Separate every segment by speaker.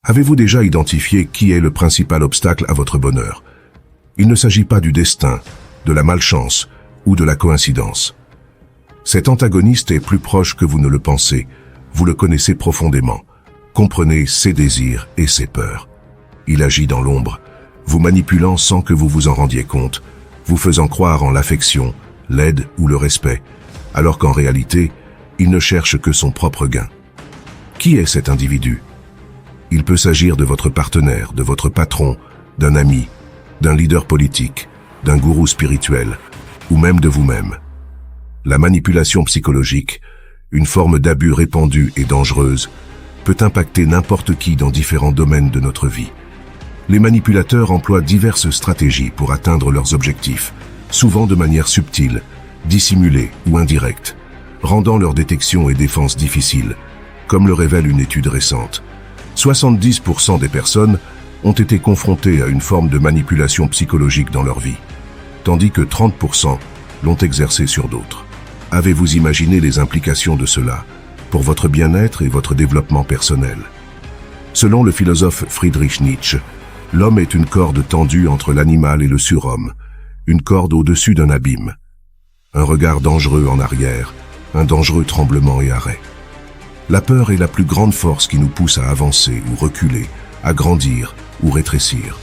Speaker 1: Avez-vous déjà identifié qui est le principal obstacle à votre bonheur? Il ne s'agit pas du destin, de la malchance ou de la coïncidence. Cet antagoniste est plus proche que vous ne le pensez. Vous le connaissez profondément. Comprenez ses désirs et ses peurs. Il agit dans l'ombre, vous manipulant sans que vous vous en rendiez compte, vous faisant croire en l'affection, l'aide ou le respect, alors qu'en réalité, il ne cherche que son propre gain. Qui est cet individu? Il peut s'agir de votre partenaire, de votre patron, d'un ami, d'un leader politique, d'un gourou spirituel, ou même de vous-même. La manipulation psychologique, une forme d'abus répandue et dangereuse, peut impacter n'importe qui dans différents domaines de notre vie. Les manipulateurs emploient diverses stratégies pour atteindre leurs objectifs, souvent de manière subtile, dissimulée ou indirecte, rendant leur détection et défense difficiles, comme le révèle une étude récente. 70% des personnes ont été confrontées à une forme de manipulation psychologique dans leur vie, tandis que 30% l'ont exercée sur d'autres. Avez-vous imaginé les implications de cela pour votre bien-être et votre développement personnel? Selon le philosophe Friedrich Nietzsche, l'homme est une corde tendue entre l'animal et le surhomme, une corde au-dessus d'un abîme. Un regard dangereux en arrière, un dangereux tremblement et arrêt. La peur est la plus grande force qui nous pousse à avancer ou reculer, à grandir ou rétrécir,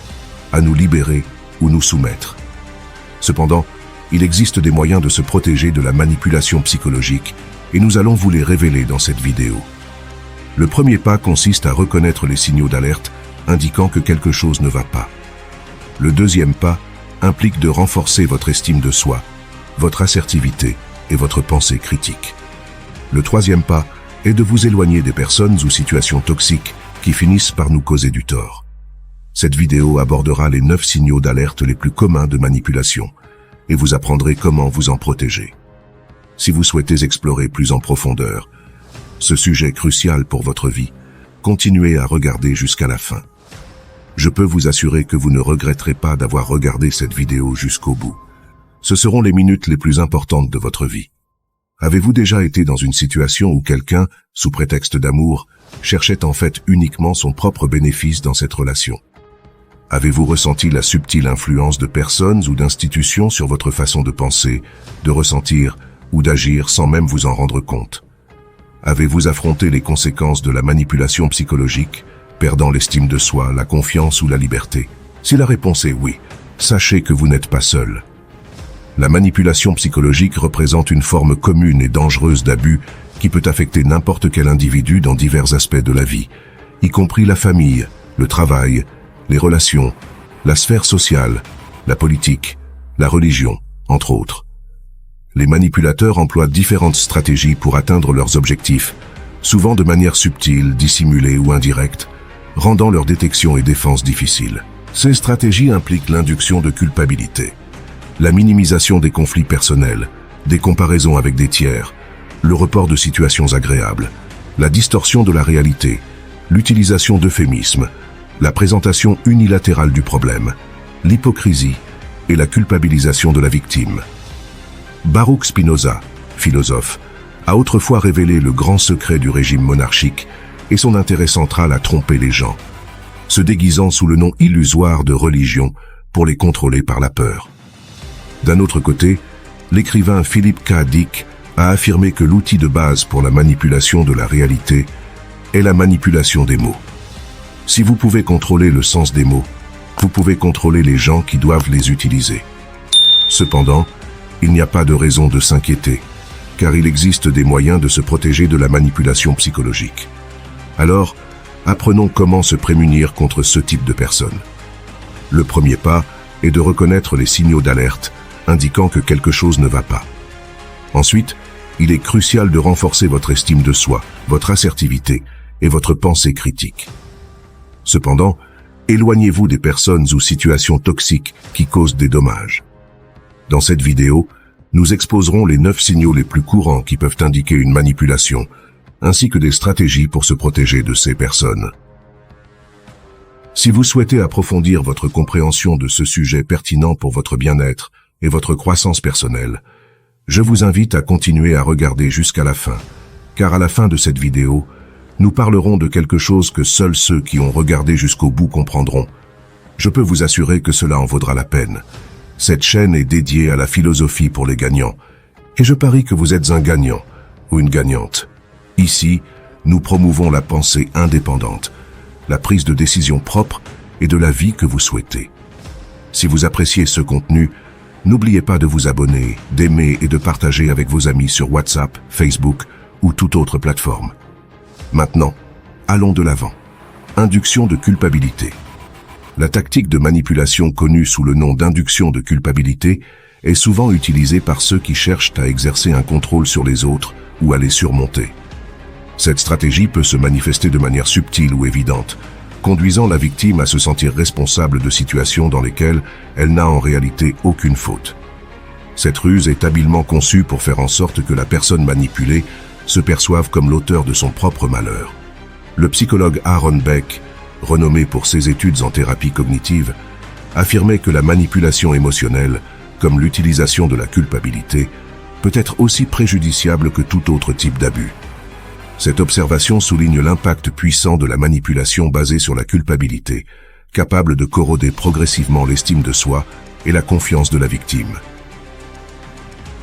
Speaker 1: à nous libérer ou nous soumettre. Cependant, il existe des moyens de se protéger de la manipulation psychologique et nous allons vous les révéler dans cette vidéo. Le premier pas consiste à reconnaître les signaux d'alerte indiquant que quelque chose ne va pas. Le deuxième pas implique de renforcer votre estime de soi, votre assertivité et votre pensée critique. Le troisième pas est de vous éloigner des personnes ou situations toxiques qui finissent par nous causer du tort. Cette vidéo abordera les 9 signaux d'alerte les plus communs de manipulation et vous apprendrez comment vous en protéger. Si vous souhaitez explorer plus en profondeur ce sujet crucial pour votre vie, continuez à regarder jusqu'à la fin. Je peux vous assurer que vous ne regretterez pas d'avoir regardé cette vidéo jusqu'au bout. Ce seront les minutes les plus importantes de votre vie. Avez-vous déjà été dans une situation où quelqu'un, sous prétexte d'amour, cherchait en fait uniquement son propre bénéfice dans cette relation? Avez-vous ressenti la subtile influence de personnes ou d'institutions sur votre façon de penser, de ressentir ou d'agir sans même vous en rendre compte? Avez-vous affronté les conséquences de la manipulation psychologique, perdant l'estime de soi, la confiance ou la liberté? Si la réponse est oui, sachez que vous n'êtes pas seul. La manipulation psychologique représente une forme commune et dangereuse d'abus qui peut affecter n'importe quel individu dans divers aspects de la vie, y compris la famille, le travail, les relations, la sphère sociale, la politique, la religion, entre autres. Les manipulateurs emploient différentes stratégies pour atteindre leurs objectifs, souvent de manière subtile, dissimulée ou indirecte, rendant leur détection et défense difficiles. Ces stratégies impliquent l'induction de culpabilité, la minimisation des conflits personnels, des comparaisons avec des tiers, le report de situations agréables, la distorsion de la réalité, l'utilisation d'euphémismes, la présentation unilatérale du problème, l'hypocrisie et la culpabilisation de la victime. Baruch Spinoza, philosophe, a autrefois révélé le grand secret du régime monarchique et son intérêt central à tromper les gens, se déguisant sous le nom illusoire de religion pour les contrôler par la peur. D'un autre côté, l'écrivain Philip K. Dick a affirmé que l'outil de base pour la manipulation de la réalité est la manipulation des mots. Si vous pouvez contrôler le sens des mots, vous pouvez contrôler les gens qui doivent les utiliser. Cependant, il n'y a pas de raison de s'inquiéter, car il existe des moyens de se protéger de la manipulation psychologique. Alors, apprenons comment se prémunir contre ce type de personnes. Le premier pas est de reconnaître les signaux d'alerte indiquant que quelque chose ne va pas. Ensuite, il est crucial de renforcer votre estime de soi, votre assertivité et votre pensée critique. Cependant, éloignez-vous des personnes ou situations toxiques qui causent des dommages. Dans cette vidéo, nous exposerons les 9 signaux les plus courants qui peuvent indiquer une manipulation, ainsi que des stratégies pour se protéger de ces personnes. Si vous souhaitez approfondir votre compréhension de ce sujet pertinent pour votre bien-être et votre croissance personnelle, je vous invite à continuer à regarder jusqu'à la fin, car à la fin de cette vidéo, Nous parlerons de quelque chose que seuls ceux qui ont regardé jusqu'au bout comprendront. Je peux vous assurer que cela en vaudra la peine. Cette chaîne est dédiée à la philosophie pour les gagnants. Et je parie que vous êtes un gagnant ou une gagnante. Ici, nous promouvons la pensée indépendante, la prise de décision propre et de la vie que vous souhaitez. Si vous appréciez ce contenu, n'oubliez pas de vous abonner, d'aimer et de partager avec vos amis sur WhatsApp, Facebook ou toute autre plateforme. Maintenant, allons de l'avant. Induction de culpabilité. La tactique de manipulation connue sous le nom d'induction de culpabilité est souvent utilisée par ceux qui cherchent à exercer un contrôle sur les autres ou à les surmonter. Cette stratégie peut se manifester de manière subtile ou évidente, conduisant la victime à se sentir responsable de situations dans lesquelles elle n'a en réalité aucune faute. Cette ruse est habilement conçue pour faire en sorte que la personne manipulée se perçoive comme l'auteur de son propre malheur. Le psychologue Aaron Beck, renommé pour ses études en thérapie cognitive, affirmait que la manipulation émotionnelle, comme l'utilisation de la culpabilité, peut être aussi préjudiciable que tout autre type d'abus. Cette observation souligne l'impact puissant de la manipulation basée sur la culpabilité, capable de corroder progressivement l'estime de soi et la confiance de la victime.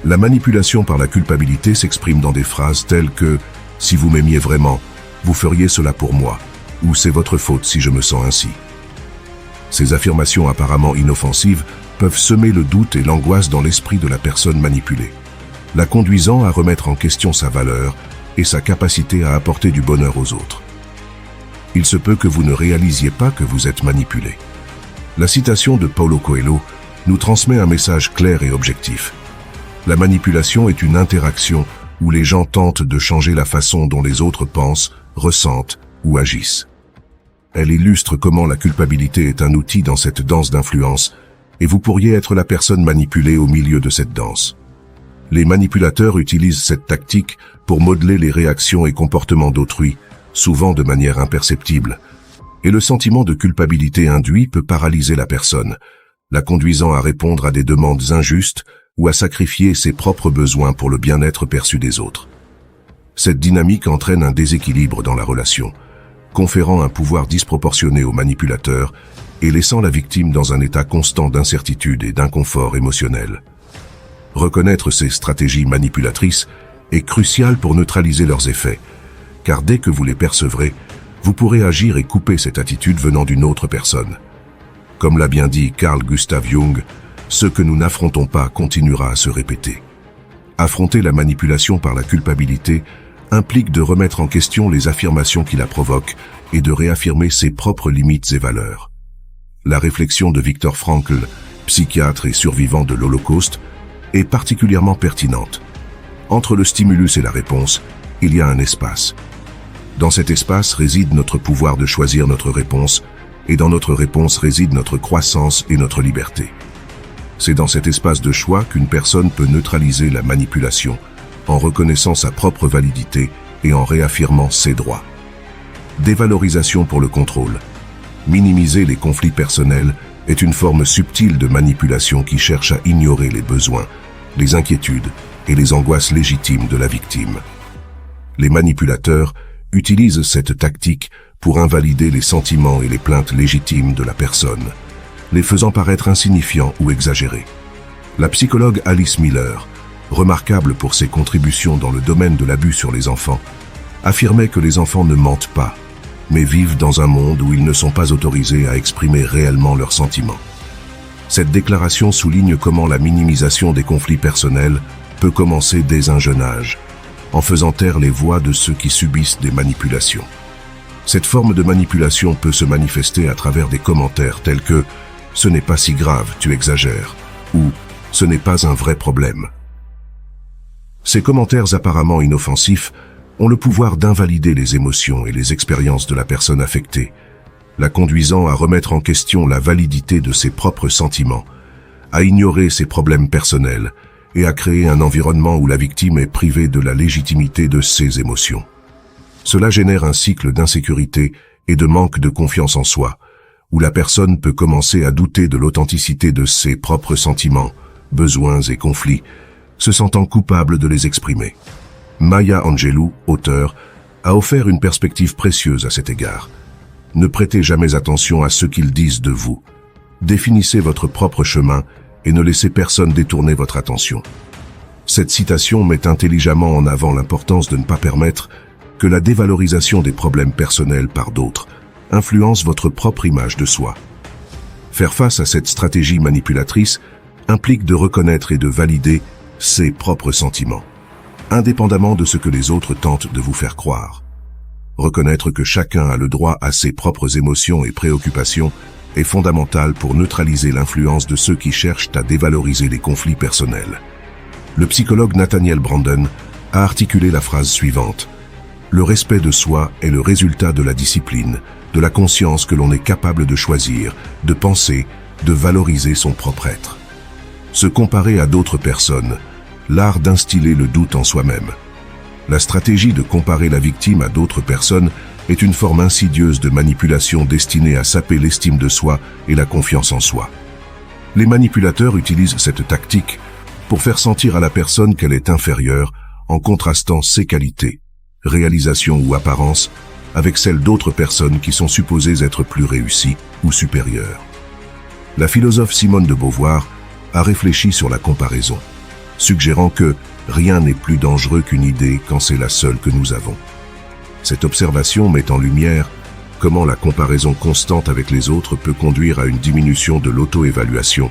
Speaker 1: La manipulation par la culpabilité s'exprime dans des phrases telles que « si vous m'aimiez vraiment, vous feriez cela pour moi » ou « c'est votre faute si je me sens ainsi ». Ces affirmations apparemment inoffensives peuvent semer le doute et l'angoisse dans l'esprit de la personne manipulée, la conduisant à remettre en question sa valeur et sa capacité à apporter du bonheur aux autres. Il se peut que vous ne réalisiez pas que vous êtes manipulé. La citation de Paulo Coelho nous transmet un message clair et objectif. La manipulation est une interaction où les gens tentent de changer la façon dont les autres pensent, ressentent ou agissent. Elle illustre comment la culpabilité est un outil dans cette danse d'influence, et vous pourriez être la personne manipulée au milieu de cette danse. Les manipulateurs utilisent cette tactique pour modeler les réactions et comportements d'autrui, souvent de manière imperceptible. Et le sentiment de culpabilité induit peut paralyser la personne, la conduisant à répondre à des demandes injustes ou à sacrifier ses propres besoins pour le bien-être perçu des autres. Cette dynamique entraîne un déséquilibre dans la relation, conférant un pouvoir disproportionné au manipulateur et laissant la victime dans un état constant d'incertitude et d'inconfort émotionnel. Reconnaître ces stratégies manipulatrices est crucial pour neutraliser leurs effets, car dès que vous les percevrez, vous pourrez agir et couper cette attitude venant d'une autre personne. Comme l'a bien dit Carl Gustav Jung, ce que nous n'affrontons pas continuera à se répéter. Affronter la manipulation par la culpabilité implique de remettre en question les affirmations qui la provoquent et de réaffirmer ses propres limites et valeurs. La réflexion de Viktor Frankl, psychiatre et survivant de l'Holocauste, est particulièrement pertinente. Entre le stimulus et la réponse, il y a un espace. Dans cet espace réside notre pouvoir de choisir notre réponse, et dans notre réponse réside notre croissance et notre liberté. C'est dans cet espace de choix qu'une personne peut neutraliser la manipulation, en reconnaissant sa propre validité et en réaffirmant ses droits. Dévalorisation pour le contrôle. Minimiser les conflits personnels est une forme subtile de manipulation qui cherche à ignorer les besoins, les inquiétudes et les angoisses légitimes de la victime. Les manipulateurs utilisent cette tactique pour invalider les sentiments et les plaintes légitimes de la personne, les faisant paraître insignifiants ou exagérés. La psychologue Alice Miller, remarquable pour ses contributions dans le domaine de l'abus sur les enfants, affirmait que les enfants ne mentent pas, mais vivent dans un monde où ils ne sont pas autorisés à exprimer réellement leurs sentiments. Cette déclaration souligne comment la minimisation des conflits personnels peut commencer dès un jeune âge, en faisant taire les voix de ceux qui subissent des manipulations. Cette forme de manipulation peut se manifester à travers des commentaires tels que « ce n'est pas si grave, tu exagères » ou « ce n'est pas un vrai problème ». Ces commentaires apparemment inoffensifs ont le pouvoir d'invalider les émotions et les expériences de la personne affectée, la conduisant à remettre en question la validité de ses propres sentiments, à ignorer ses problèmes personnels et à créer un environnement où la victime est privée de la légitimité de ses émotions. Cela génère un cycle d'insécurité et de manque de confiance en soi, où la personne peut commencer à douter de l'authenticité de ses propres sentiments, besoins et conflits, se sentant coupable de les exprimer. Maya Angelou, auteure, a offert une perspective précieuse à cet égard. Ne prêtez jamais attention à ce qu'ils disent de vous. Définissez votre propre chemin et ne laissez personne détourner votre attention. Cette citation met intelligemment en avant l'importance de ne pas permettre que la dévalorisation des problèmes personnels par d'autres influence votre propre image de soi. Faire face à cette stratégie manipulatrice implique de reconnaître et de valider ses propres sentiments, indépendamment de ce que les autres tentent de vous faire croire. Reconnaître que chacun a le droit à ses propres émotions et préoccupations est fondamental pour neutraliser l'influence de ceux qui cherchent à dévaloriser les conflits personnels. Le psychologue Nathaniel Branden a articulé la phrase suivante: « Le respect de soi est le résultat de la discipline, de la conscience que l'on est capable de choisir, de penser, de valoriser son propre être. » Se comparer à d'autres personnes, l'art d'instiller le doute en soi-même. La stratégie de comparer la victime à d'autres personnes est une forme insidieuse de manipulation destinée à saper l'estime de soi et la confiance en soi. Les manipulateurs utilisent cette tactique pour faire sentir à la personne qu'elle est inférieure en contrastant ses qualités, réalisations ou apparences avec celles d'autres personnes qui sont supposées être plus réussies ou supérieures. La philosophe Simone de Beauvoir a réfléchi sur la comparaison, suggérant que rien n'est plus dangereux qu'une idée quand c'est la seule que nous avons. Cette observation met en lumière comment la comparaison constante avec les autres peut conduire à une diminution de l'auto-évaluation,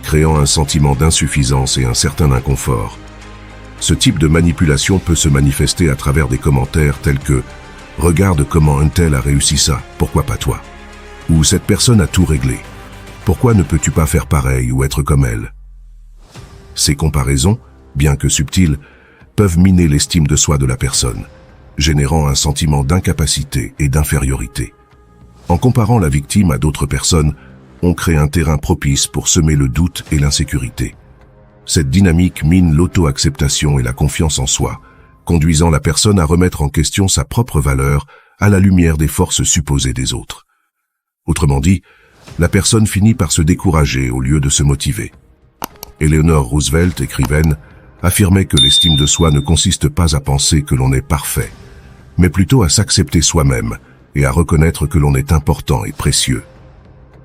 Speaker 1: créant un sentiment d'insuffisance et un certain inconfort. Ce type de manipulation peut se manifester à travers des commentaires tels que « Regarde comment un tel a réussi ça, pourquoi pas toi ?» ou « Cette personne a tout réglé, pourquoi ne peux-tu pas faire pareil ou être comme elle ?» Ces comparaisons, bien que subtiles, peuvent miner l'estime de soi de la personne, générant un sentiment d'incapacité et d'infériorité. En comparant la victime à d'autres personnes, on crée un terrain propice pour semer le doute et l'insécurité. Cette dynamique mine l'auto-acceptation et la confiance en soi, conduisant la personne à remettre en question sa propre valeur à la lumière des forces supposées des autres. Autrement dit, la personne finit par se décourager au lieu de se motiver. Eleanor Roosevelt, écrivaine, affirmait que l'estime de soi ne consiste pas à penser que l'on est parfait, mais plutôt à s'accepter soi-même et à reconnaître que l'on est important et précieux.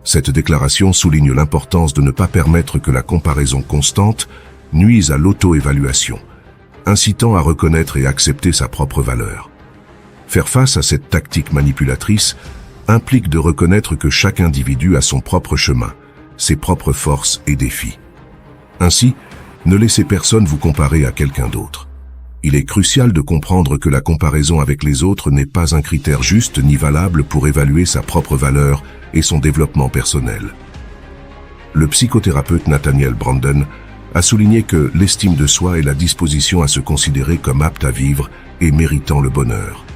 Speaker 1: Cette déclaration souligne l'importance de ne pas permettre que la comparaison constante nuise à l'auto-évaluation, incitant à reconnaître et accepter sa propre valeur. Faire face à cette tactique manipulatrice implique de reconnaître que chaque individu a son propre chemin, ses propres forces et défis. Ainsi, ne laissez personne vous comparer à quelqu'un d'autre. Il est crucial de comprendre que la comparaison avec les autres n'est pas un critère juste ni valable pour évaluer sa propre valeur et son développement personnel. Le psychothérapeute Nathaniel Branden a souligné que l'estime de soi est la disposition à se considérer comme apte à vivre et méritant le bonheur.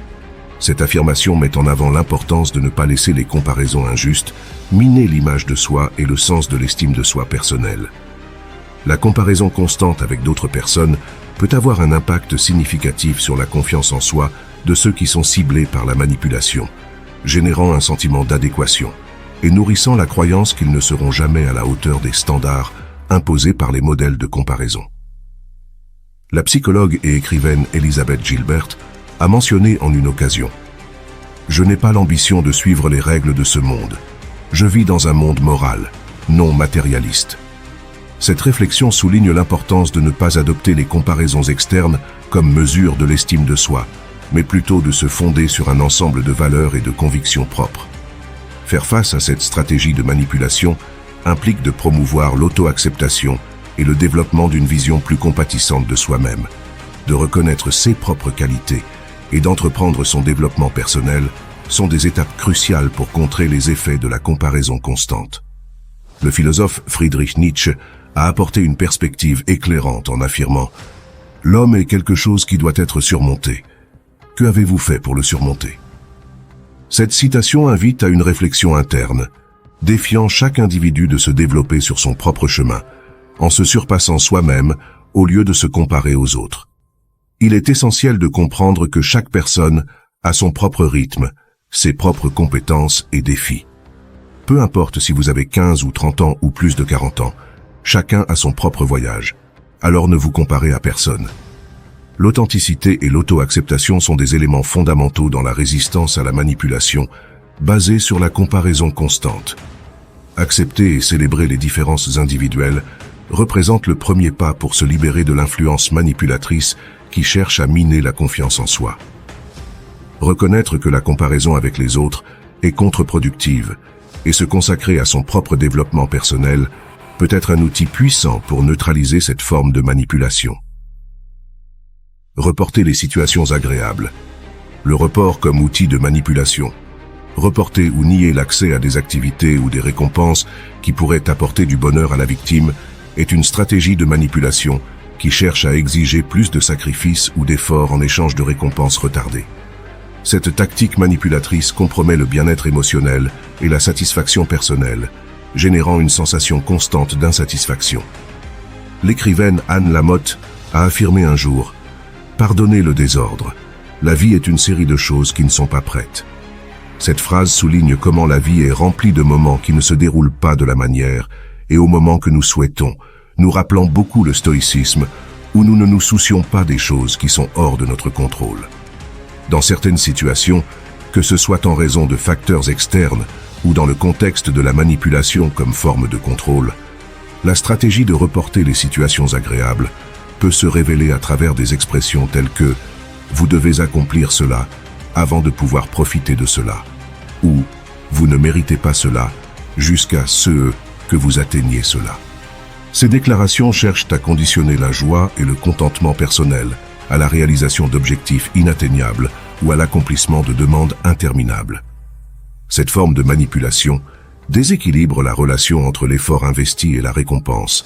Speaker 1: Cette affirmation met en avant l'importance de ne pas laisser les comparaisons injustes miner l'image de soi et le sens de l'estime de soi personnelle. La comparaison constante avec d'autres personnes peut avoir un impact significatif sur la confiance en soi de ceux qui sont ciblés par la manipulation, générant un sentiment d'adéquation et nourrissant la croyance qu'ils ne seront jamais à la hauteur des standards imposés par les modèles de comparaison. La psychologue et écrivaine Elizabeth Gilbert a mentionné en une occasion « Je n'ai pas l'ambition de suivre les règles de ce monde. Je vis dans un monde moral, non matérialiste. » Cette réflexion souligne l'importance de ne pas adopter les comparaisons externes comme mesure de l'estime de soi, mais plutôt de se fonder sur un ensemble de valeurs et de convictions propres. Faire face à cette stratégie de manipulation implique de promouvoir l'auto-acceptation et le développement d'une vision plus compatissante de soi-même, de reconnaître ses propres qualités et d'entreprendre son développement personnel sont des étapes cruciales pour contrer les effets de la comparaison constante. Le philosophe Friedrich Nietzsche a apporté une perspective éclairante en affirmant « L'homme est quelque chose qui doit être surmonté. Que avez-vous fait pour le surmonter ?» Cette citation invite à une réflexion interne, défiant chaque individu de se développer sur son propre chemin, en se surpassant soi-même au lieu de se comparer aux autres. Il est essentiel de comprendre que chaque personne a son propre rythme, ses propres compétences et défis. Peu importe si vous avez 15 ou 30 ans ou plus de 40 ans, chacun a son propre voyage, alors ne vous comparez à personne. L'authenticité et l'auto-acceptation sont des éléments fondamentaux dans la résistance à la manipulation, basée sur la comparaison constante. Accepter et célébrer les différences individuelles représente le premier pas pour se libérer de l'influence manipulatrice qui cherche à miner la confiance en soi. Reconnaître que la comparaison avec les autres est contre-productive et se consacrer à son propre développement personnel peut être un outil puissant pour neutraliser cette forme de manipulation. Reporter les situations agréables. Le report comme outil de manipulation. Reporter ou nier l'accès à des activités ou des récompenses qui pourraient apporter du bonheur à la victime est une stratégie de manipulation qui cherche à exiger plus de sacrifices ou d'efforts en échange de récompenses retardées. Cette tactique manipulatrice compromet le bien-être émotionnel et la satisfaction personnelle, générant une sensation constante d'insatisfaction. L'écrivaine Anne Lamott a affirmé un jour « Pardonnez le désordre. La vie est une série de choses qui ne sont pas prêtes. » Cette phrase souligne comment la vie est remplie de moments qui ne se déroulent pas de la manière et au moment que nous souhaitons, nous rappelant beaucoup le stoïcisme où nous ne nous soucions pas des choses qui sont hors de notre contrôle. Dans certaines situations, que ce soit en raison de facteurs externes ou dans le contexte de la manipulation comme forme de contrôle, la stratégie de reporter les situations agréables peut se révéler à travers des expressions telles que « vous devez accomplir cela avant de pouvoir profiter de cela » ou « vous ne méritez pas cela jusqu'à ce que vous atteigniez cela ». Ces déclarations cherchent à conditionner la joie et le contentement personnel à la réalisation d'objectifs inatteignables ou à l'accomplissement de demandes interminables. Cette forme de manipulation déséquilibre la relation entre l'effort investi et la récompense,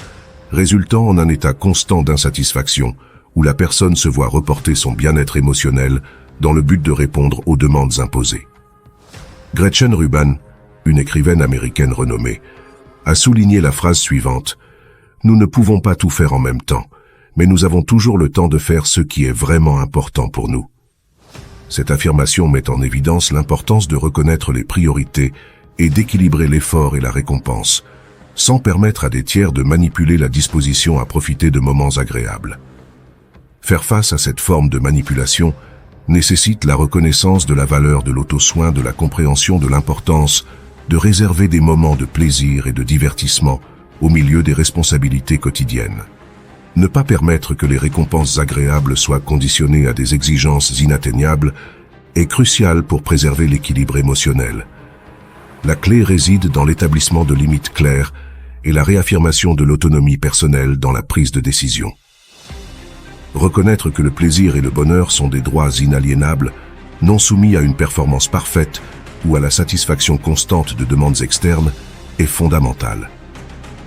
Speaker 1: résultant en un état constant d'insatisfaction où la personne se voit reporter son bien-être émotionnel dans le but de répondre aux demandes imposées. Gretchen Rubin, une écrivaine américaine renommée, a souligné la phrase suivante « Nous ne pouvons pas tout faire en même temps, mais nous avons toujours le temps de faire ce qui est vraiment important pour nous. » Cette affirmation met en évidence l'importance de reconnaître les priorités et d'équilibrer l'effort et la récompense, sans permettre à des tiers de manipuler la disposition à profiter de moments agréables. Faire face à cette forme de manipulation nécessite la reconnaissance de la valeur de l'auto-soin, de la compréhension de l'importance de réserver des moments de plaisir et de divertissement au milieu des responsabilités quotidiennes. Ne pas permettre que les récompenses agréables soient conditionnées à des exigences inatteignables est crucial pour préserver l'équilibre émotionnel. La clé réside dans l'établissement de limites claires et la réaffirmation de l'autonomie personnelle dans la prise de décision. Reconnaître que le plaisir et le bonheur sont des droits inaliénables, non soumis à une performance parfaite ou à la satisfaction constante de demandes externes, est fondamental.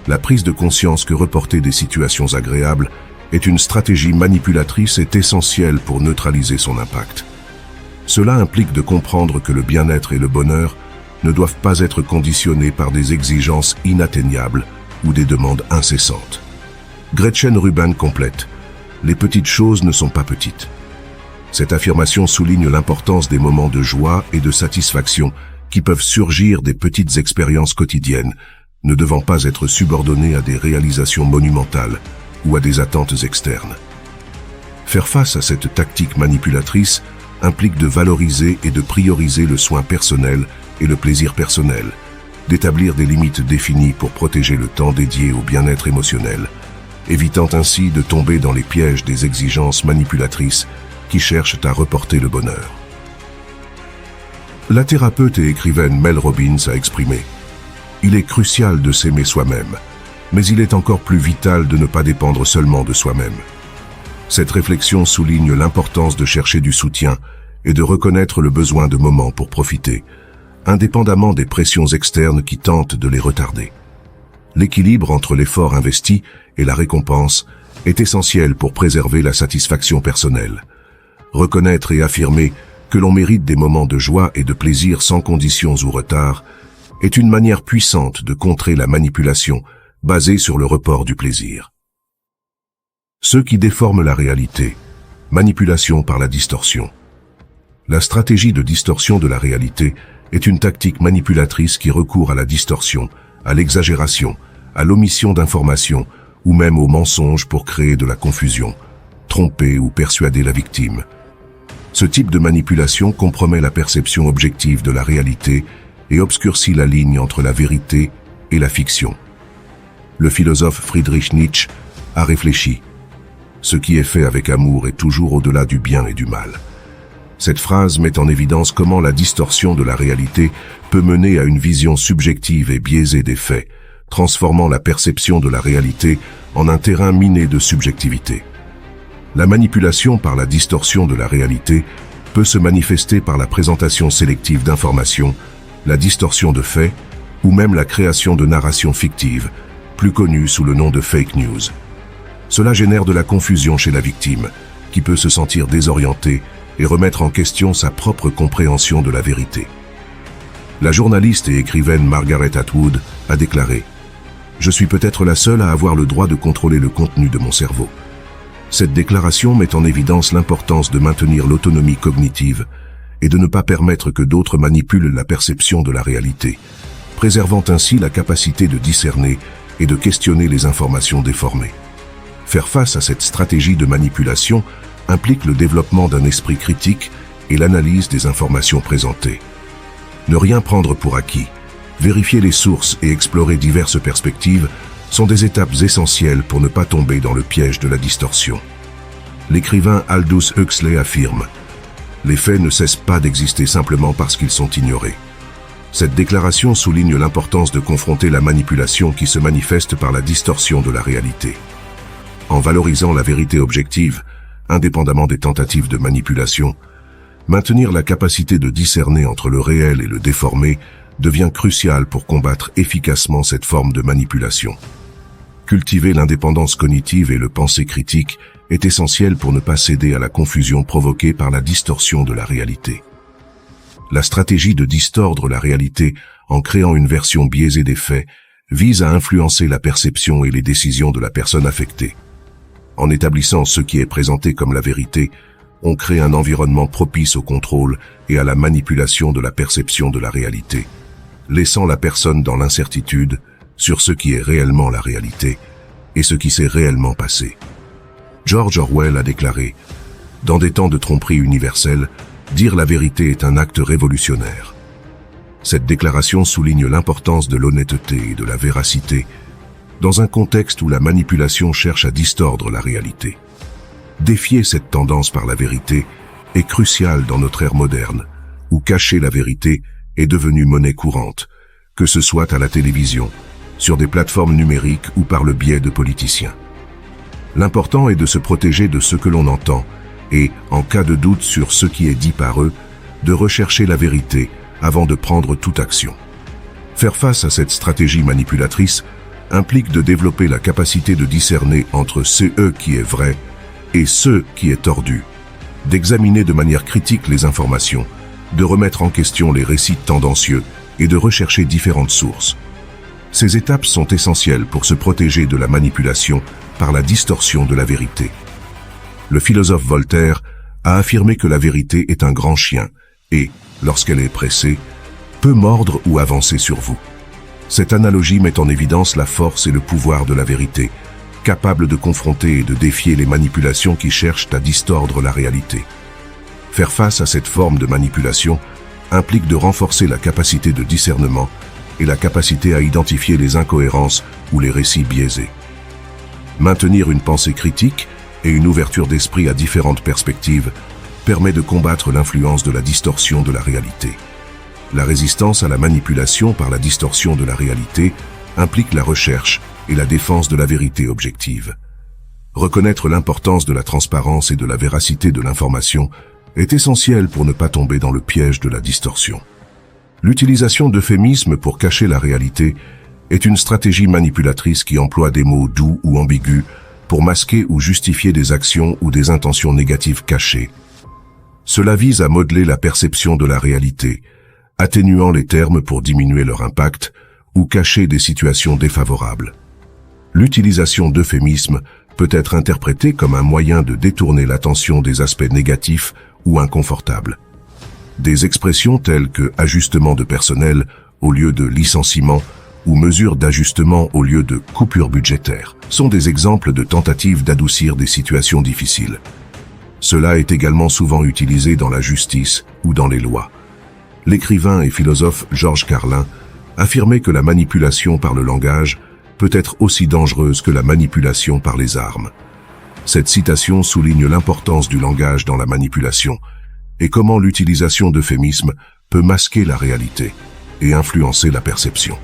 Speaker 1: La prise de conscience que reporter des situations agréables est une stratégie manipulatrice est essentielle pour neutraliser son impact. Cela implique de comprendre que le bien-être et le bonheur ne doivent pas être conditionnés par des exigences inatteignables ou des demandes incessantes. Gretchen Rubin complète « Les petites choses ne sont pas petites ». Cette affirmation souligne l'importance des moments de joie et de satisfaction qui peuvent surgir des petites expériences quotidiennes, ne devant pas être subordonnées à des réalisations monumentales ou à des attentes externes. Faire face à cette tactique manipulatrice implique de valoriser et de prioriser le soin personnel et le plaisir personnel, d'établir des limites définies pour protéger le temps dédié au bien-être émotionnel, évitant ainsi de tomber dans les pièges des exigences manipulatrices qui cherchent à reporter le bonheur. La thérapeute et écrivaine Mel Robbins a exprimé « Il est crucial de s'aimer soi-même, mais il est encore plus vital de ne pas dépendre seulement de soi-même. » Cette réflexion souligne l'importance de chercher du soutien et de reconnaître le besoin de moments pour profiter, indépendamment des pressions externes qui tentent de les retarder. L'équilibre entre l'effort investi et la récompense est essentiel pour préserver la satisfaction personnelle. Reconnaître et affirmer que l'on mérite des moments de joie et de plaisir sans conditions ou retard est une manière puissante de contrer la manipulation basée sur le report du plaisir. Ceux qui déforment la réalité, manipulation par la distorsion. La stratégie de distorsion de la réalité est une tactique manipulatrice qui recourt à la distorsion, à l'exagération, à l'omission d'informations ou même au mensonge pour créer de la confusion, tromper ou persuader la victime. Ce type de manipulation compromet la perception objective de la réalité et obscurcit la ligne entre la vérité et la fiction. Le philosophe Friedrich Nietzsche a réfléchi. Ce qui est fait avec amour est toujours au-delà du bien et du mal. Cette phrase met en évidence comment la distorsion de la réalité peut mener à une vision subjective et biaisée des faits, transformant la perception de la réalité en un terrain miné de subjectivité. La manipulation par la distorsion de la réalité peut se manifester par la présentation sélective d'informations, la distorsion de faits, ou même la création de narrations fictives, plus connues sous le nom de fake news. Cela génère de la confusion chez la victime, qui peut se sentir désorientée et remettre en question sa propre compréhension de la vérité. La journaliste et écrivaine Margaret Atwood a déclaré « Je suis peut-être la seule à avoir le droit de contrôler le contenu de mon cerveau ». Cette déclaration met en évidence l'importance de maintenir l'autonomie cognitive et de ne pas permettre que d'autres manipulent la perception de la réalité, préservant ainsi la capacité de discerner et de questionner les informations déformées. Faire face à cette stratégie de manipulation implique le développement d'un esprit critique et l'analyse des informations présentées. Ne rien prendre pour acquis, vérifier les sources et explorer diverses perspectives sont des étapes essentielles pour ne pas tomber dans le piège de la distorsion. L'écrivain Aldous Huxley affirme « Les faits ne cessent pas d'exister simplement parce qu'ils sont ignorés ». Cette déclaration souligne l'importance de confronter la manipulation qui se manifeste par la distorsion de la réalité. En valorisant la vérité objective, indépendamment des tentatives de manipulation, maintenir la capacité de discerner entre le réel et le déformé devient crucial pour combattre efficacement cette forme de manipulation. Cultiver l'indépendance cognitive et le penser critique est essentiel pour ne pas céder à la confusion provoquée par la distorsion de la réalité. La stratégie de distordre la réalité en créant une version biaisée des faits vise à influencer la perception et les décisions de la personne affectée. En établissant ce qui est présenté comme la vérité, on crée un environnement propice au contrôle et à la manipulation de la perception de la réalité, laissant la personne dans l'incertitude sur ce qui est réellement la réalité et ce qui s'est réellement passé. George Orwell a déclaré « Dans des temps de tromperie universelle, dire la vérité est un acte révolutionnaire ». Cette déclaration souligne l'importance de l'honnêteté et de la véracité dans un contexte où la manipulation cherche à distordre la réalité. Défier cette tendance par la vérité est crucial dans notre ère moderne, où cacher la vérité est devenu monnaie courante, que ce soit à la télévision, sur des plateformes numériques ou par le biais de politiciens. L'important est de se protéger de ce que l'on entend et, en cas de doute sur ce qui est dit par eux, de rechercher la vérité avant de prendre toute action. Faire face à cette stratégie manipulatrice implique de développer la capacité de discerner entre ce qui est vrai et ce qui est tordu, d'examiner de manière critique les informations, de remettre en question les récits tendancieux et de rechercher différentes sources. Ces étapes sont essentielles pour se protéger de la manipulation par la distorsion de la vérité. Le philosophe Voltaire a affirmé que la vérité est un grand chien et, lorsqu'elle est pressée, peut mordre ou avancer sur vous. Cette analogie met en évidence la force et le pouvoir de la vérité, capable de confronter et de défier les manipulations qui cherchent à distordre la réalité. Faire face à cette forme de manipulation implique de renforcer la capacité de discernement et la capacité à identifier les incohérences ou les récits biaisés. Maintenir une pensée critique et une ouverture d'esprit à différentes perspectives permet de combattre l'influence de la distorsion de la réalité. La résistance à la manipulation par la distorsion de la réalité implique la recherche et la défense de la vérité objective. Reconnaître l'importance de la transparence et de la véracité de l'information est essentiel pour ne pas tomber dans le piège de la distorsion. L'utilisation d'euphémismes pour cacher la réalité est une stratégie manipulatrice qui emploie des mots doux ou ambigus pour masquer ou justifier des actions ou des intentions négatives cachées. Cela vise à modeler la perception de la réalité, atténuant les termes pour diminuer leur impact ou cacher des situations défavorables. L'utilisation d'euphémismes peut être interprétée comme un moyen de détourner l'attention des aspects négatifs ou inconfortables. Des expressions telles que ajustement de personnel au lieu de licenciement ou mesures d'ajustement au lieu de coupures budgétaires sont des exemples de tentatives d'adoucir des situations difficiles. Cela est également souvent utilisé dans la justice ou dans les lois. L'écrivain et philosophe Georges Carlin affirmait que la manipulation par le langage peut être aussi dangereuse que la manipulation par les armes. Cette citation souligne l'importance du langage dans la manipulation et comment l'utilisation d'euphémismes peut masquer la réalité et influencer la perception.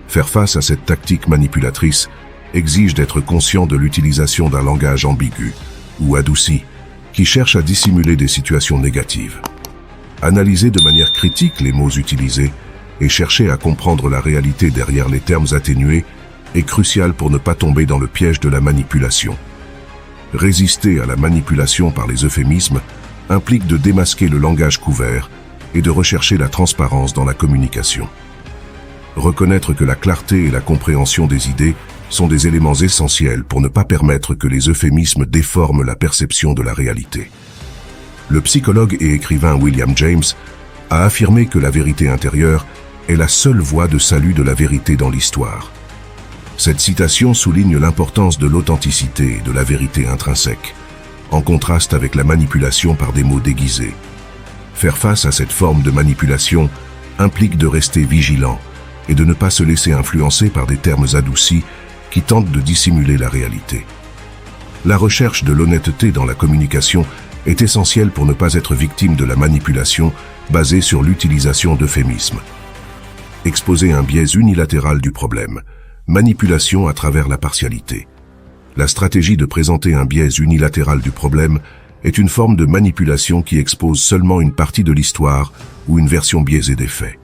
Speaker 1: Faire face à cette tactique manipulatrice exige d'être conscient de l'utilisation d'un langage ambigu ou adouci qui cherche à dissimuler des situations négatives. Analyser de manière critique les mots utilisés et chercher à comprendre la réalité derrière les termes atténués est crucial pour ne pas tomber dans le piège de la manipulation. Résister à la manipulation par les euphémismes implique de démasquer le langage couvert et de rechercher la transparence dans la communication. Reconnaître que la clarté et la compréhension des idées sont des éléments essentiels pour ne pas permettre que les euphémismes déforment la perception de la réalité. Le psychologue et écrivain William James a affirmé que la vérité intérieure est la seule voie de salut de la vérité dans l'histoire. Cette citation souligne l'importance de l'authenticité et de la vérité intrinsèque, en contraste avec la manipulation par des mots déguisés. Faire face à cette forme de manipulation implique de rester vigilant et de ne pas se laisser influencer par des termes adoucis qui tentent de dissimuler la réalité. La recherche de l'honnêteté dans la communication est essentielle pour ne pas être victime de la manipulation basée sur l'utilisation d'euphémismes. Exposer un biais unilatéral du problème, manipulation à travers la partialité. La stratégie de présenter un biais unilatéral du problème est une forme de manipulation qui expose seulement une partie de l'histoire ou une version biaisée des faits.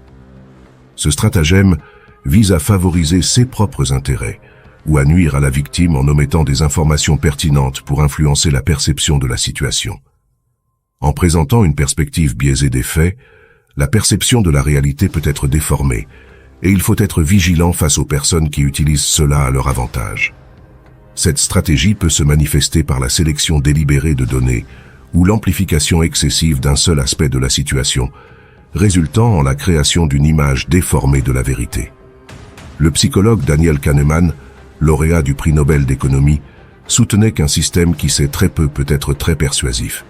Speaker 1: Ce stratagème vise à favoriser ses propres intérêts ou à nuire à la victime en omettant des informations pertinentes pour influencer la perception de la situation. En présentant une perspective biaisée des faits, la perception de la réalité peut être déformée, et il faut être vigilant face aux personnes qui utilisent cela à leur avantage. Cette stratégie peut se manifester par la sélection délibérée de données ou l'amplification excessive d'un seul aspect de la situation, résultant en la création d'une image déformée de la vérité. Le psychologue Daniel Kahneman, lauréat du prix Nobel d'économie, soutenait qu'un système qui sait très peu peut être très persuasif.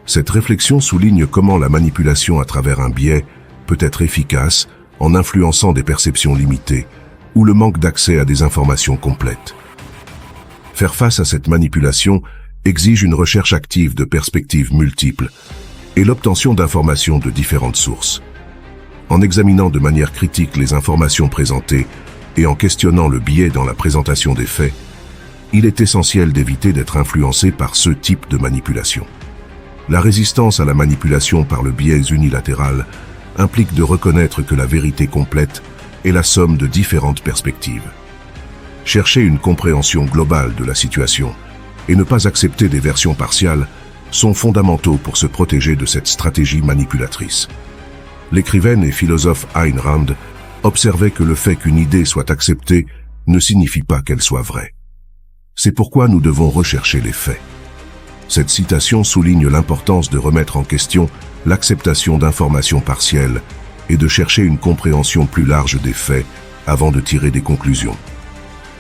Speaker 1: Cette réflexion souligne comment la manipulation à travers un biais peut être efficace en influençant des perceptions limitées ou le manque d'accès à des informations complètes. Faire face à cette manipulation exige une recherche active de perspectives multiples et l'obtention d'informations de différentes sources. En examinant de manière critique les informations présentées et en questionnant le biais dans la présentation des faits, il est essentiel d'éviter d'être influencé par ce type de manipulation. La résistance à la manipulation par le biais unilatéral implique de reconnaître que la vérité complète est la somme de différentes perspectives. Chercher une compréhension globale de la situation et ne pas accepter des versions partiales sont fondamentaux pour se protéger de cette stratégie manipulatrice. L'écrivaine et philosophe Ayn Rand observait que le fait qu'une idée soit acceptée ne signifie pas qu'elle soit vraie. C'est pourquoi nous devons rechercher les faits. Cette citation souligne l'importance de remettre en question l'acceptation d'informations partielles et de chercher une compréhension plus large des faits avant de tirer des conclusions.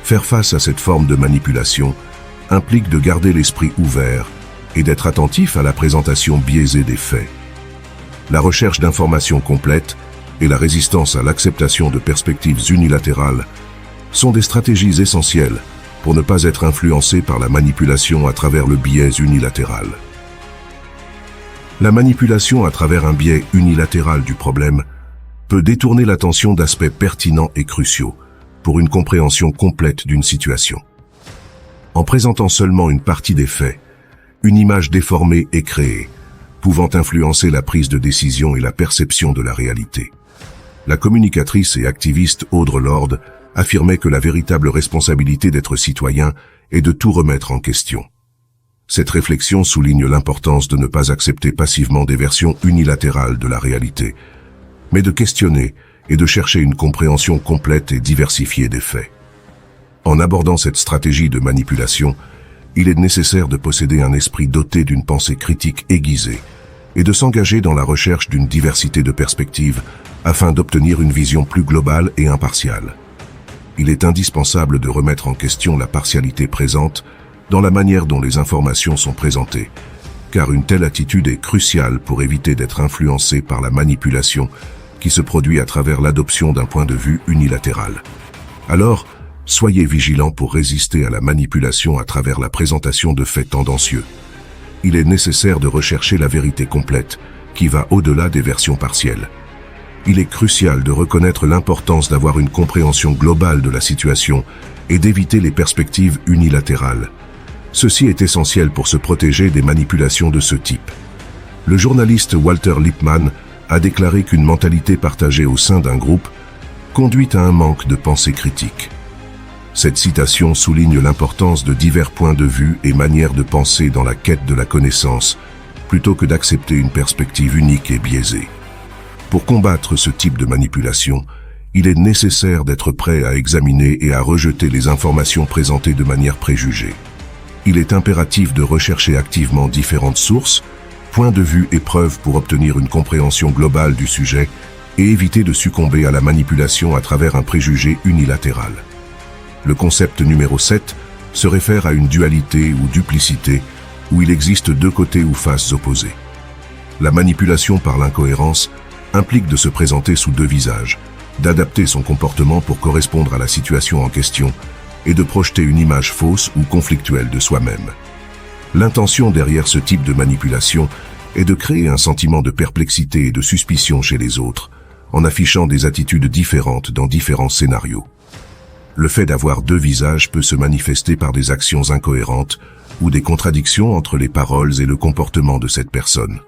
Speaker 1: Faire face à cette forme de manipulation implique de garder l'esprit ouvert et d'être attentif à la présentation biaisée des faits. La recherche d'informations complètes et la résistance à l'acceptation de perspectives unilatérales sont des stratégies essentielles pour ne pas être influencé par la manipulation à travers le biais unilatéral. La manipulation à travers un biais unilatéral du problème peut détourner l'attention d'aspects pertinents et cruciaux pour une compréhension complète d'une situation. En présentant seulement une partie des faits, une image déformée est créée, pouvant influencer la prise de décision et la perception de la réalité. La communicatrice et activiste Audre Lorde affirmait que la véritable responsabilité d'être citoyen est de tout remettre en question. Cette réflexion souligne l'importance de ne pas accepter passivement des versions unilatérales de la réalité, mais de questionner et de chercher une compréhension complète et diversifiée des faits. En abordant cette stratégie de manipulation, il est nécessaire de posséder un esprit doté d'une pensée critique aiguisée et de s'engager dans la recherche d'une diversité de perspectives afin d'obtenir une vision plus globale et impartiale. Il est indispensable de remettre en question la partialité présente dans la manière dont les informations sont présentées, car une telle attitude est cruciale pour éviter d'être influencé par la manipulation qui se produit à travers l'adoption d'un point de vue unilatéral. Alors, soyez vigilants pour résister à la manipulation à travers la présentation de faits tendancieux. Il est nécessaire de rechercher la vérité complète, qui va au-delà des versions partielles. Il est crucial de reconnaître l'importance d'avoir une compréhension globale de la situation et d'éviter les perspectives unilatérales. Ceci est essentiel pour se protéger des manipulations de ce type. Le journaliste Walter Lippmann a déclaré qu'une mentalité partagée au sein d'un groupe conduit à un manque de pensée critique. Cette citation souligne l'importance de divers points de vue et manières de penser dans la quête de la connaissance, plutôt que d'accepter une perspective unique et biaisée. Pour combattre ce type de manipulation, il est nécessaire d'être prêt à examiner et à rejeter les informations présentées de manière préjugée. Il est impératif de rechercher activement différentes sources, points de vue et preuves pour obtenir une compréhension globale du sujet et éviter de succomber à la manipulation à travers un préjugé unilatéral. Le concept numéro 7 se réfère à une dualité ou duplicité où il existe deux côtés ou faces opposées. La manipulation par l'incohérence implique de se présenter sous deux visages, d'adapter son comportement pour correspondre à la situation en question et de projeter une image fausse ou conflictuelle de soi-même. L'intention derrière ce type de manipulation est de créer un sentiment de perplexité et de suspicion chez les autres, en affichant des attitudes différentes dans différents scénarios. Le fait d'avoir deux visages peut se manifester par des actions incohérentes ou des contradictions entre les paroles et le comportement de cette personne.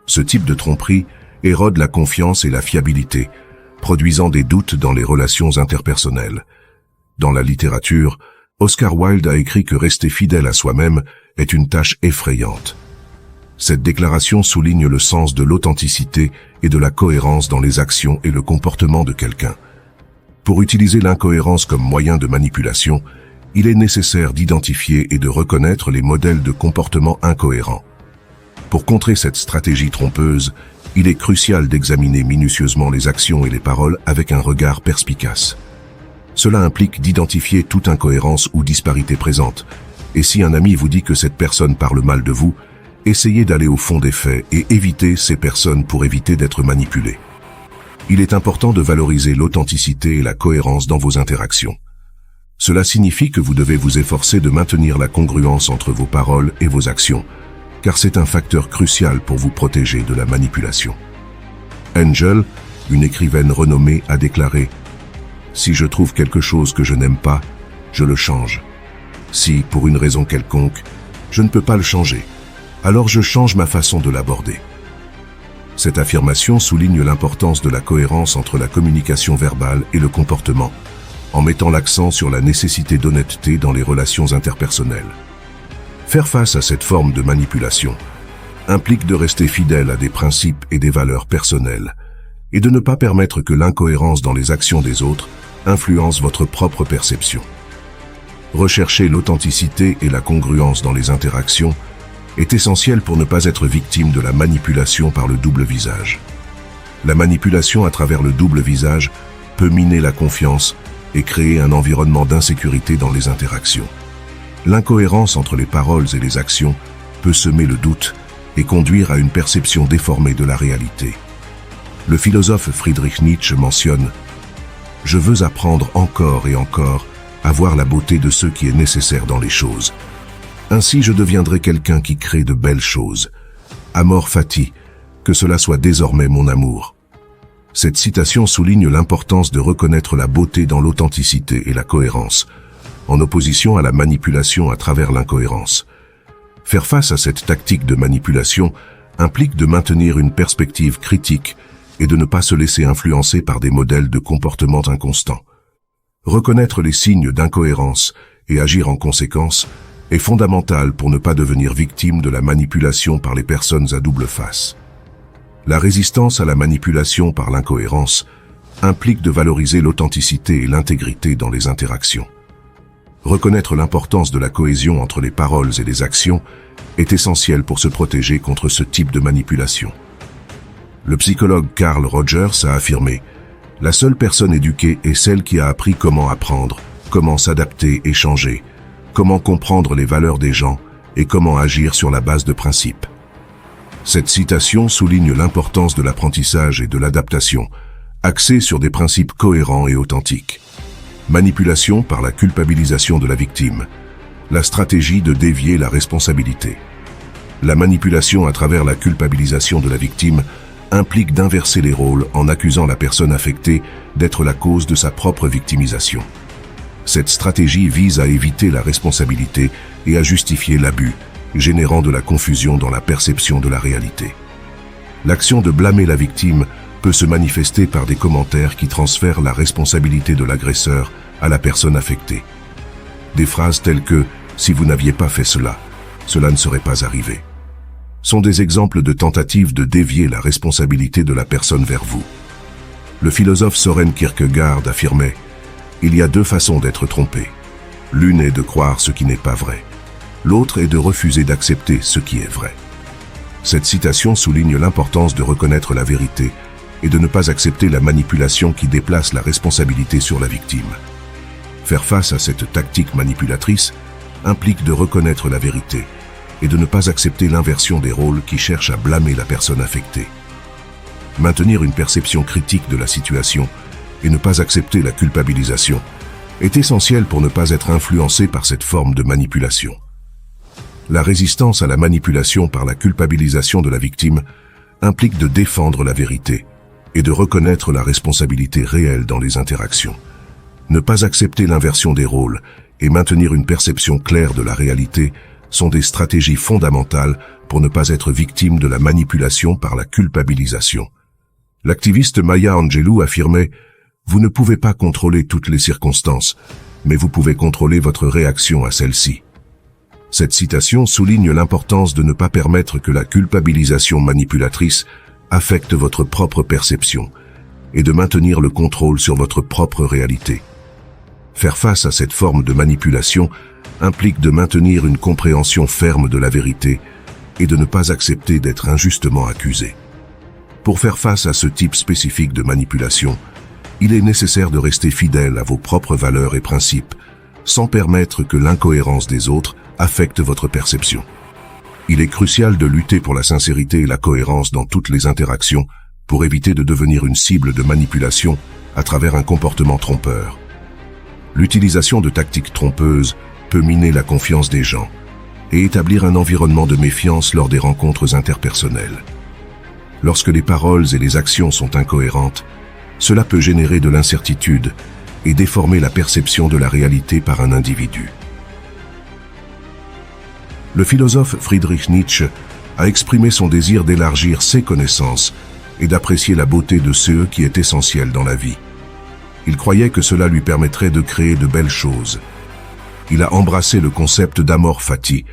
Speaker 1: Ce type de tromperie érode la confiance et la fiabilité, produisant des doutes dans les relations interpersonnelles. Dans la littérature, Oscar Wilde a écrit que rester fidèle à soi-même est une tâche effrayante. Cette déclaration souligne le sens de l'authenticité et de la cohérence dans les actions et le comportement de quelqu'un. Pour utiliser l'incohérence comme moyen de manipulation, il est nécessaire d'identifier et de reconnaître les modèles de comportement incohérents. Pour contrer cette stratégie trompeuse, il est crucial d'examiner minutieusement les actions et les paroles avec un regard perspicace. Cela implique d'identifier toute incohérence ou disparité présente, et si un ami vous dit que cette personne parle mal de vous, essayez d'aller au fond des faits et évitez ces personnes pour éviter d'être manipulé. Il est important de valoriser l'authenticité et la cohérence dans vos interactions. Cela signifie que vous devez vous efforcer de maintenir la congruence entre vos paroles et vos actions, car c'est un facteur crucial pour vous protéger de la manipulation. Angel, une écrivaine renommée, a déclaré « Si je trouve quelque chose que je n'aime pas, je le change. Si, pour une raison quelconque, je ne peux pas le changer, alors je change ma façon de l'aborder. » Cette affirmation souligne l'importance de la cohérence entre la communication verbale et le comportement, en mettant l'accent sur la nécessité d'honnêteté dans les relations interpersonnelles. Faire face à cette forme de manipulation implique de rester fidèle à des principes et des valeurs personnelles et de ne pas permettre que l'incohérence dans les actions des autres influence votre propre perception. Rechercher l'authenticité et la congruence dans les interactions est essentiel pour ne pas être victime de la manipulation par le double visage. La manipulation à travers le double visage peut miner la confiance et créer un environnement d'insécurité dans les interactions. L'incohérence entre les paroles et les actions peut semer le doute et conduire à une perception déformée de la réalité. Le philosophe Friedrich Nietzsche mentionne « Je veux apprendre encore et encore à voir la beauté de ce qui est nécessaire dans les choses. Ainsi je deviendrai quelqu'un qui crée de belles choses. Amor fati, que cela soit désormais mon amour. » Cette citation souligne l'importance de reconnaître la beauté dans l'authenticité et la cohérence, en opposition à la manipulation à travers l'incohérence. Faire face à cette tactique de manipulation implique de maintenir une perspective critique et de ne pas se laisser influencer par des modèles de comportement inconstants. Reconnaître les signes d'incohérence et agir en conséquence est fondamental pour ne pas devenir victime de la manipulation par les personnes à double face. La résistance à la manipulation par l'incohérence implique de valoriser l'authenticité et l'intégrité dans les interactions. Reconnaître l'importance de la cohésion entre les paroles et les actions est essentiel pour se protéger contre ce type de manipulation. Le psychologue Carl Rogers a affirmé « La seule personne éduquée est celle qui a appris comment apprendre, comment s'adapter et changer, comment comprendre les valeurs des gens et comment agir sur la base de principes. » Cette citation souligne l'importance de l'apprentissage et de l'adaptation, axée sur des principes cohérents et authentiques. Manipulation par la culpabilisation de la victime. La stratégie de dévier la responsabilité. La manipulation à travers la culpabilisation de la victime implique d'inverser les rôles en accusant la personne affectée d'être la cause de sa propre victimisation. Cette stratégie vise à éviter la responsabilité et à justifier l'abus, générant de la confusion dans la perception de la réalité. L'action de blâmer la victime peut se manifester par des commentaires qui transfèrent la responsabilité de l'agresseur à la personne affectée. Des phrases telles que « si vous n'aviez pas fait cela, cela ne serait pas arrivé » sont des exemples de tentatives de dévier la responsabilité de la personne vers vous. Le philosophe Søren Kierkegaard affirmait « Il y a deux façons d'être trompé. L'une est de croire ce qui n'est pas vrai. L'autre est de refuser d'accepter ce qui est vrai. » Cette citation souligne l'importance de reconnaître la vérité et de ne pas accepter la manipulation qui déplace la responsabilité sur la victime. Faire face à cette tactique manipulatrice implique de reconnaître la vérité et de ne pas accepter l'inversion des rôles qui cherchent à blâmer la personne affectée. Maintenir une perception critique de la situation et ne pas accepter la culpabilisation est essentiel pour ne pas être influencé par cette forme de manipulation. La résistance à la manipulation par la culpabilisation de la victime implique de défendre la vérité et de reconnaître la responsabilité réelle dans les interactions. Ne pas accepter l'inversion des rôles et maintenir une perception claire de la réalité sont des stratégies fondamentales pour ne pas être victime de la manipulation par la culpabilisation. L'activiste Maya Angelou affirmait « Vous ne pouvez pas contrôler toutes les circonstances, mais vous pouvez contrôler votre réaction à celles-ci. » Cette citation souligne l'importance de ne pas permettre que la culpabilisation manipulatrice affecte votre propre perception et de maintenir le contrôle sur votre propre réalité. Faire face à cette forme de manipulation implique de maintenir une compréhension ferme de la vérité et de ne pas accepter d'être injustement accusé. Pour faire face à ce type spécifique de manipulation, il est nécessaire de rester fidèle à vos propres valeurs et principes, sans permettre que l'incohérence des autres affecte votre perception. Il est crucial de lutter pour la sincérité et la cohérence dans toutes les interactions pour éviter de devenir une cible de manipulation à travers un comportement trompeur. L'utilisation de tactiques trompeuses peut miner la confiance des gens et établir un environnement de méfiance lors des rencontres interpersonnelles. Lorsque les paroles et les actions sont incohérentes, cela peut générer de l'incertitude et déformer la perception de la réalité par un individu. Le philosophe Friedrich Nietzsche a exprimé son désir d'élargir ses connaissances et d'apprécier la beauté de ce qui est essentiel dans la vie. Il croyait que cela lui permettrait de créer de belles choses. Il a embrassé le concept d'amor fati,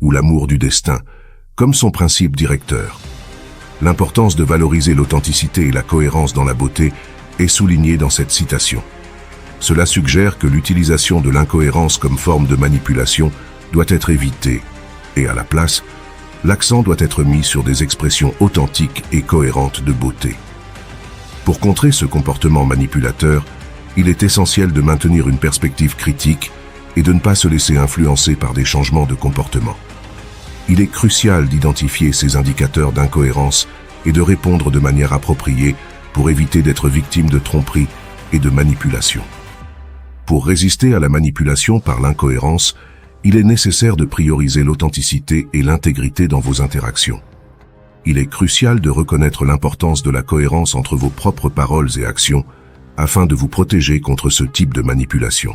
Speaker 1: ou l'amour du destin, comme son principe directeur. L'importance de valoriser l'authenticité et la cohérence dans la beauté est soulignée dans cette citation. Cela suggère que l'utilisation de l'incohérence comme forme de manipulation doit être évitée, et à la place, l'accent doit être mis sur des expressions authentiques et cohérentes de beauté. Pour contrer ce comportement manipulateur, il est essentiel de maintenir une perspective critique et de ne pas se laisser influencer par des changements de comportement. Il est crucial d'identifier ces indicateurs d'incohérence et de répondre de manière appropriée pour éviter d'être victime de tromperie et de manipulation. Pour résister à la manipulation par l'incohérence, il est nécessaire de prioriser l'authenticité et l'intégrité dans vos interactions. Il est crucial de reconnaître l'importance de la cohérence entre vos propres paroles et actions afin de vous protéger contre ce type de manipulation.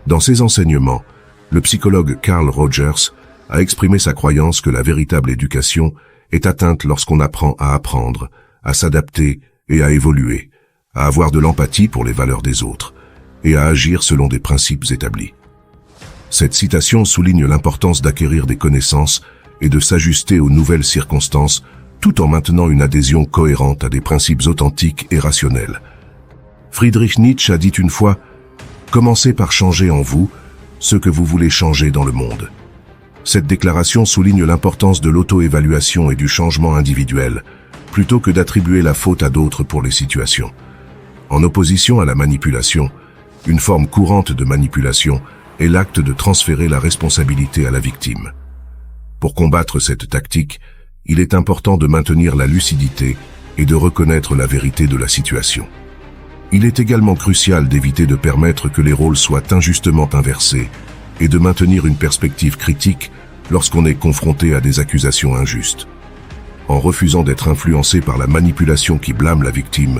Speaker 1: Dans ses enseignements, le psychologue Carl Rogers a exprimé sa croyance que la véritable éducation est atteinte lorsqu'on apprend à apprendre, à s'adapter et à évoluer, à avoir de l'empathie pour les valeurs des autres et à agir selon des principes établis. Cette citation souligne l'importance d'acquérir des connaissances et de s'ajuster aux nouvelles circonstances tout en maintenant une adhésion cohérente à des principes authentiques et rationnels. Friedrich Nietzsche a dit une fois « Commencez par changer en vous ce que vous voulez changer dans le monde ». Cette déclaration souligne l'importance de l'auto-évaluation et du changement individuel plutôt que d'attribuer la faute à d'autres pour les situations. En opposition à la manipulation, une forme courante de manipulation est l'acte de transférer la responsabilité à la victime. Pour combattre cette tactique, il est important de maintenir la lucidité et de reconnaître la vérité de la situation. Il est également crucial d'éviter de permettre que les rôles soient injustement inversés et de maintenir une perspective critique lorsqu'on est confronté à des accusations injustes. En refusant d'être influencé par la manipulation qui blâme la victime,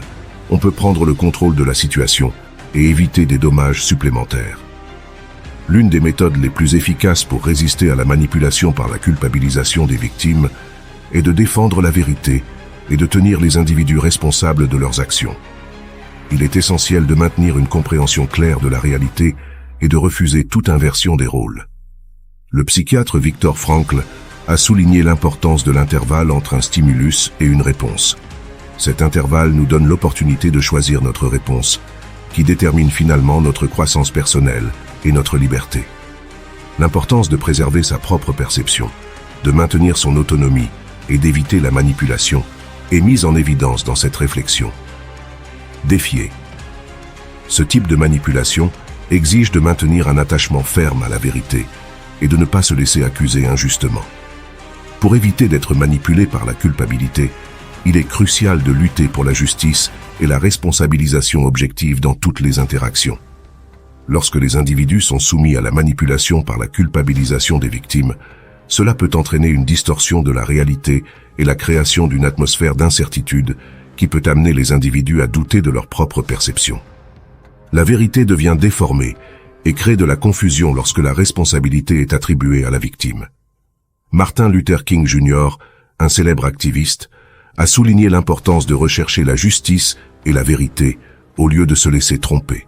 Speaker 1: on peut prendre le contrôle de la situation et éviter des dommages supplémentaires. L'une des méthodes les plus efficaces pour résister à la manipulation par la culpabilisation des victimes est de défendre la vérité et de tenir les individus responsables de leurs actions. Il est essentiel de maintenir une compréhension claire de la réalité et de refuser toute inversion des rôles. Le psychiatre Viktor Frankl a souligné l'importance de l'intervalle entre un stimulus et une réponse. Cet intervalle nous donne l'opportunité de choisir notre réponse, qui détermine finalement notre croissance personnelle et notre liberté. L'importance de préserver sa propre perception, de maintenir son autonomie et d'éviter la manipulation est mise en évidence dans cette réflexion. Défier. Ce type de manipulation exige de maintenir un attachement ferme à la vérité et de ne pas se laisser accuser injustement. Pour éviter d'être manipulé par la culpabilité, il est crucial de lutter pour la justice et la responsabilisation objective dans toutes les interactions. Lorsque les individus sont soumis à la manipulation par la culpabilisation des victimes, cela peut entraîner une distorsion de la réalité et la création d'une atmosphère d'incertitude qui peut amener les individus à douter de leur propre perception. La vérité devient déformée et crée de la confusion lorsque la responsabilité est attribuée à la victime. Martin Luther King Jr., un célèbre activiste, a souligné l'importance de rechercher la justice et la vérité au lieu de se laisser tromper.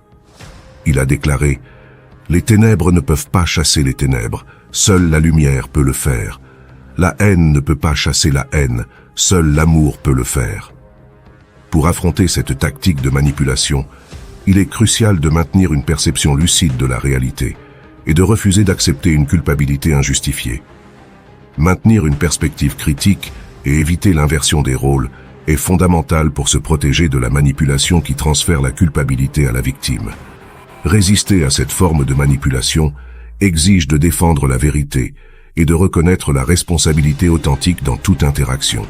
Speaker 1: Il a déclaré « Les ténèbres ne peuvent pas chasser les ténèbres, seule la lumière peut le faire. La haine ne peut pas chasser la haine, seul l'amour peut le faire. » Pour affronter cette tactique de manipulation, il est crucial de maintenir une perception lucide de la réalité et de refuser d'accepter une culpabilité injustifiée. Maintenir une perspective critique et éviter l'inversion des rôles est fondamental pour se protéger de la manipulation qui transfère la culpabilité à la victime. Résister à cette forme de manipulation exige de défendre la vérité et de reconnaître la responsabilité authentique dans toute interaction.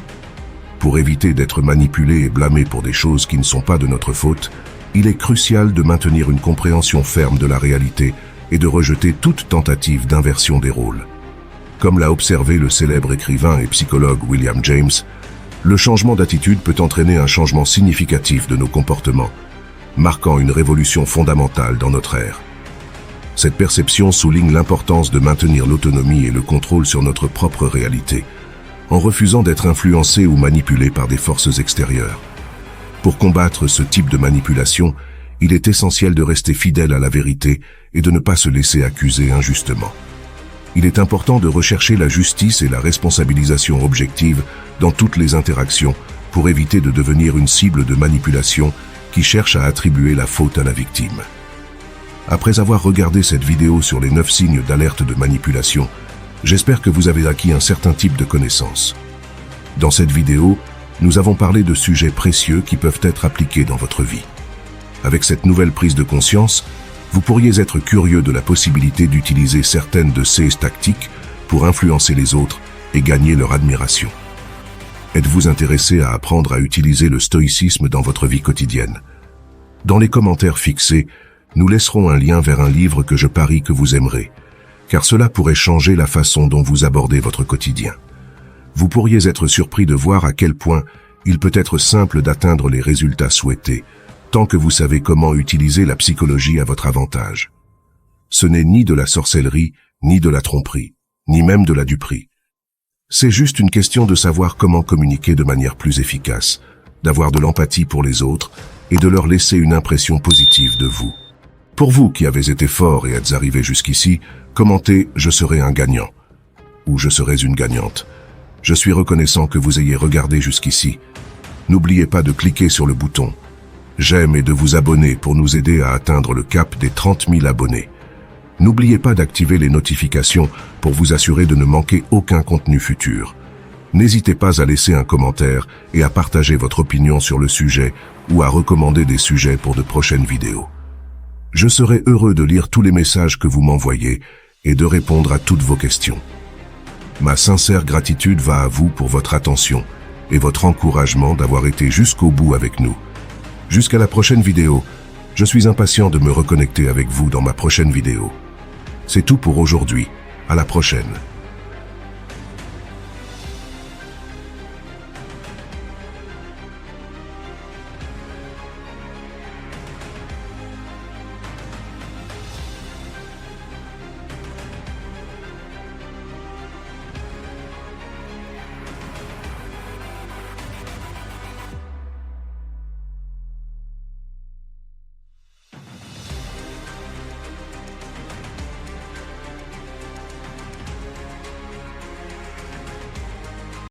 Speaker 1: Pour éviter d'être manipulé et blâmé pour des choses qui ne sont pas de notre faute, il est crucial de maintenir une compréhension ferme de la réalité et de rejeter toute tentative d'inversion des rôles. Comme l'a observé le célèbre écrivain et psychologue William James, le changement d'attitude peut entraîner un changement significatif de nos comportements, marquant une révolution fondamentale dans notre ère. Cette perception souligne l'importance de maintenir l'autonomie et le contrôle sur notre propre réalité, en refusant d'être influencé ou manipulé par des forces extérieures. Pour combattre ce type de manipulation, il est essentiel de rester fidèle à la vérité et de ne pas se laisser accuser injustement. Il est important de rechercher la justice et la responsabilisation objective dans toutes les interactions pour éviter de devenir une cible de manipulation qui cherche à attribuer la faute à la victime. Après avoir regardé cette vidéo sur les 9 signes d'alerte de manipulation, j'espère que vous avez acquis un certain type de connaissances. Dans cette vidéo, nous avons parlé de sujets précieux qui peuvent être appliqués dans votre vie. Avec cette nouvelle prise de conscience, vous pourriez être curieux de la possibilité d'utiliser certaines de ces tactiques pour influencer les autres et gagner leur admiration. Êtes-vous intéressé à apprendre à utiliser le stoïcisme dans votre vie quotidienne? Dans les commentaires fixés, nous laisserons un lien vers un livre que je parie que vous aimerez, car cela pourrait changer la façon dont vous abordez votre quotidien. Vous pourriez être surpris de voir à quel point il peut être simple d'atteindre les résultats souhaités, tant que vous savez comment utiliser la psychologie à votre avantage. Ce n'est ni de la sorcellerie, ni de la tromperie, ni même de la duperie. C'est juste une question de savoir comment communiquer de manière plus efficace, d'avoir de l'empathie pour les autres et de leur laisser une impression positive de vous. Pour vous qui avez été fort et êtes arrivé jusqu'ici, commentez « Je serai un gagnant » ou « Je serai une gagnante ». Je suis reconnaissant que vous ayez regardé jusqu'ici. N'oubliez pas de cliquer sur le bouton « J'aime » et de vous abonner pour nous aider à atteindre le cap des 30 000 abonnés. N'oubliez pas d'activer les notifications pour vous assurer de ne manquer aucun contenu futur. N'hésitez pas à laisser un commentaire et à partager votre opinion sur le sujet ou à recommander des sujets pour de prochaines vidéos. Je serai heureux de lire tous les messages que vous m'envoyez et de répondre à toutes vos questions. Ma sincère gratitude va à vous pour votre attention et votre encouragement d'avoir été jusqu'au bout avec nous. Jusqu'à la prochaine vidéo, je suis impatient de me reconnecter avec vous dans ma prochaine vidéo. C'est tout pour aujourd'hui, à la prochaine.